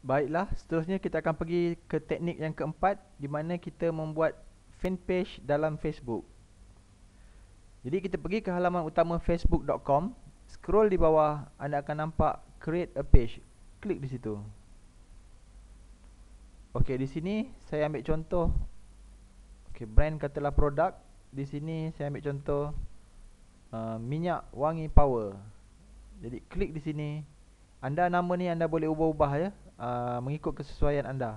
Baiklah, seterusnya kita akan pergi ke teknik yang keempat, di mana kita membuat fan page dalam Facebook. Jadi kita pergi ke halaman utama facebook.com, scroll di bawah, anda akan nampak create a page. Klik di situ. Okey, di sini saya ambil contoh. Okey, brand katalah produk. Di sini saya ambil contoh minyak wangi power. Jadi klik di sini. Anda nama ni anda boleh ubah-ubah ya, mengikut kesesuaian anda.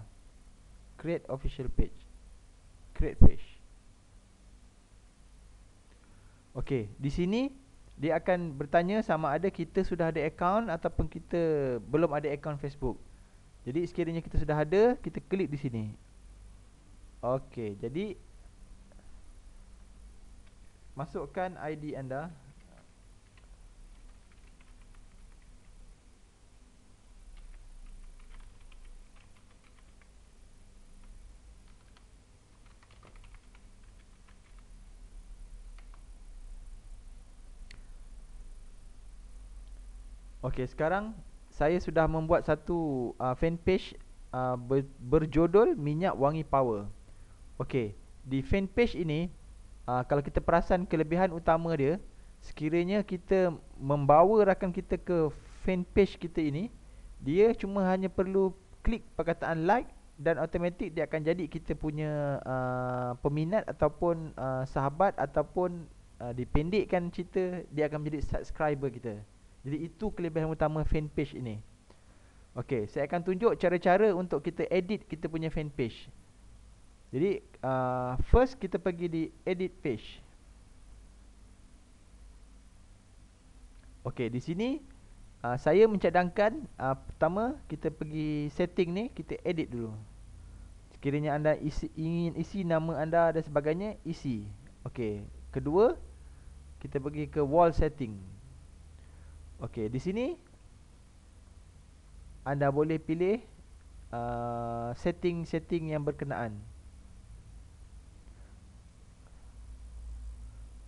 Create official page. Create page. Okey, di sini dia akan bertanya sama ada kita sudah ada akaun ataupun kita belum ada akaun Facebook. Jadi sekiranya kita sudah ada, kita klik di sini. Okey, jadi masukkan ID anda. Okey, sekarang saya sudah membuat satu fan page berjudul Minyak Wangi Power. Okey, di fan page ini kalau kita perasan kelebihan utama dia, sekiranya kita membawa rakan kita ke fan page kita ini, dia cuma hanya perlu klik perkataan like dan automatik dia akan jadi kita punya peminat ataupun sahabat ataupun dipendekkan cerita, dia akan menjadi subscriber kita. Jadi itu kelebihan utama fan page ini. Okey, saya akan tunjuk cara-cara untuk kita edit kita punya fan page. Jadi first kita pergi di edit page. Okey, di sini saya mencadangkan pertama kita pergi setting ni, kita edit dulu. Sekiranya anda ingin isi nama anda dan sebagainya, isi. Okey, kedua kita pergi ke wall setting. Okey, di sini anda boleh pilih setting-setting yang berkenaan.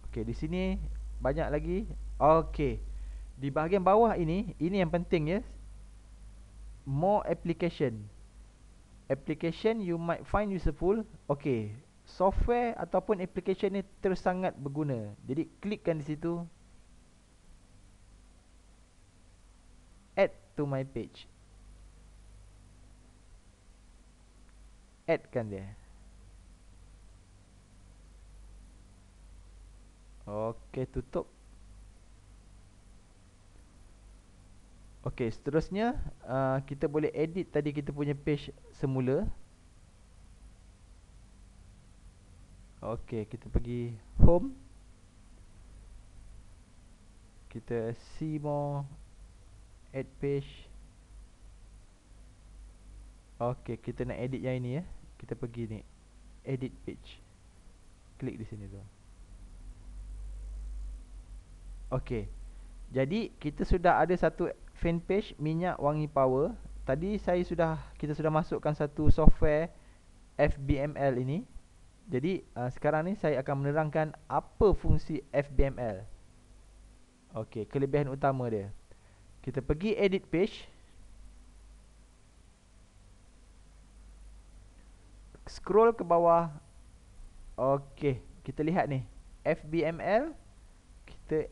Okey, di sini banyak lagi. Okey, di bahagian bawah ini yang penting ya. More application. Application you might find useful. Okey, software ataupun application ni tersangat berguna. Jadi klikkan di situ. Add to my page. Add kan dia. Okey, tutup. Okey, seterusnya kita boleh edit tadi kita punya page semula. Okey, kita pergi home. Kita see more, add page. Okey, kita nak edit yang ini ya. Kita pergi ni, edit page. Klik di sini tu. Okey, jadi kita sudah ada satu fan page minyak wangi power. Tadi kita sudah masukkan satu software FBML ini. Jadi sekarang ni saya akan menerangkan apa fungsi FBML. Okey, kelebihan utama dia. Kita pergi edit page. Scroll ke bawah. Okey, kita lihat ni FBML. Kita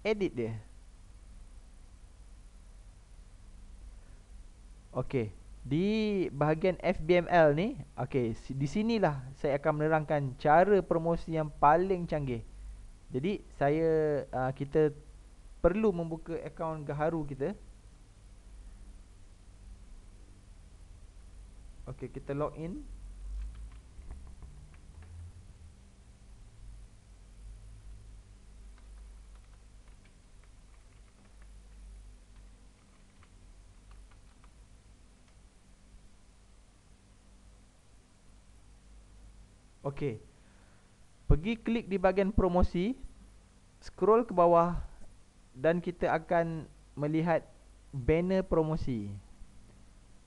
edit dia. Okey, di bahagian FBML ni, okey, di sinilah saya akan menerangkan cara promosi yang paling canggih. Jadi kita perlu membuka akaun Gaharu kita. Okey, kita login. Okey, pergi klik di bahagian promosi, scroll ke bawah dan kita akan melihat banner promosi.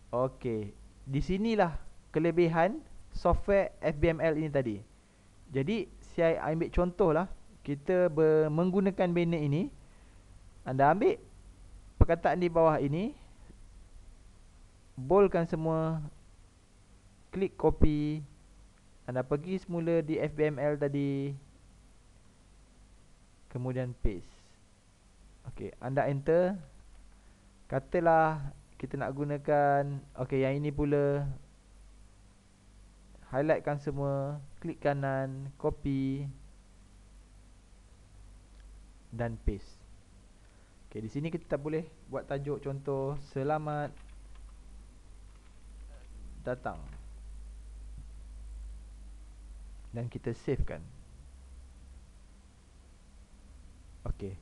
Okey, di sinilah kelebihan software FBML ini tadi. Jadi saya ambil contoh lah, kita menggunakan banner ini. Anda ambil perkataan di bawah ini, boldkan semua, klik copy, anda pergi semula di FBML tadi, kemudian paste. Okey, anda enter. Katalah kita nak gunakan, okey, yang ini pula. Highlightkan semua, klik kanan, copy dan paste. Okey, di sini kita tak boleh buat tajuk, contoh selamat datang. Dan kita savekan. Okey.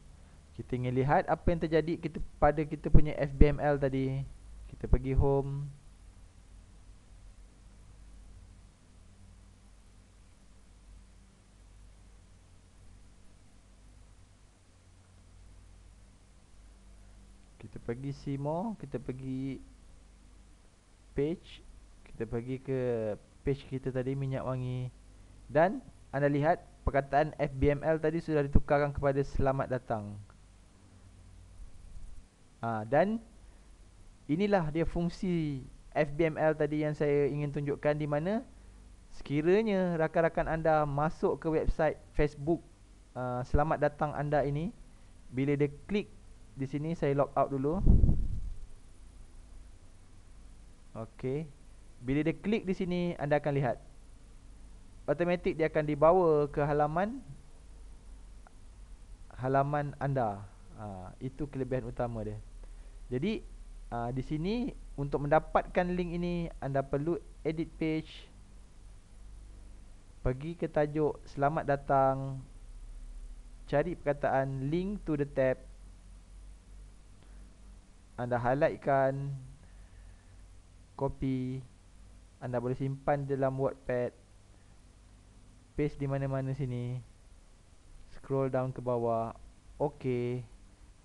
Kita ingin lihat apa yang terjadi pada kita punya FBML tadi. Kita pergi home. Kita pergi see more, kita pergi page, kita pergi ke page kita tadi, minyak wangi. Dan anda lihat perkataan FBML tadi sudah ditukarkan kepada selamat datang. Dan inilah dia fungsi FBML tadi yang saya ingin tunjukkan, di mana sekiranya rakan-rakan anda masuk ke website Facebook selamat datang anda ini, bila dia klik di sini, saya log out dulu. Okey. Bila dia klik di sini, anda akan lihat automatik dia akan dibawa ke halaman anda. Itu kelebihan utama dia. Jadi di sini untuk mendapatkan link ini, anda perlu edit page, pergi ke tajuk selamat datang, cari perkataan link to the tab, anda highlightkan, copy, anda boleh simpan dalam WordPad, paste di mana-mana sini, scroll down ke bawah, OK.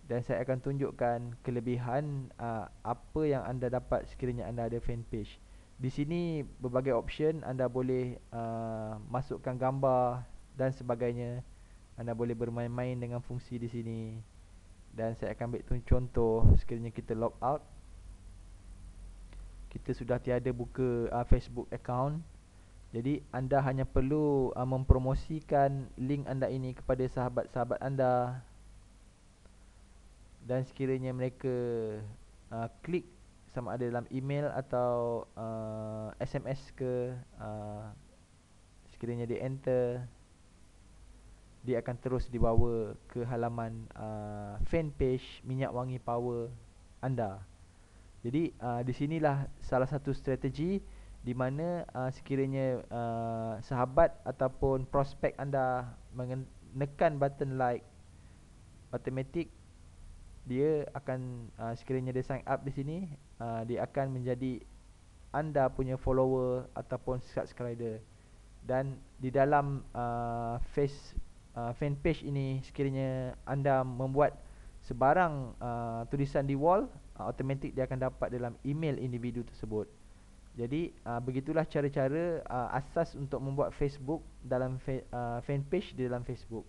Dan saya akan tunjukkan kelebihan apa yang anda dapat sekiranya anda ada fan page. Di sini berbagai option, anda boleh masukkan gambar dan sebagainya. Anda boleh bermain-main dengan fungsi di sini. Dan saya akan ambil contoh sekiranya kita log out. Kita sudah tiada buka Facebook account. Jadi anda hanya perlu mempromosikan link anda ini kepada sahabat-sahabat anda. Dan sekiranya mereka klik sama ada dalam email atau SMS ke, sekiranya dia enter, dia akan terus dibawa ke halaman fan page Minyak Wangi Power anda. Jadi di sinilah salah satu strategi di mana sekiranya sahabat ataupun prospek anda menekan button like, automatik dia akan sekiranya dia sign up di sini, dia akan menjadi anda punya follower ataupun subscriber. Dan di dalam fan page ini, sekiranya anda membuat sebarang tulisan di wall, automatik dia akan dapat dalam email individu tersebut. Jadi begitulah cara-cara asas untuk membuat Facebook dalam fan page di dalam Facebook.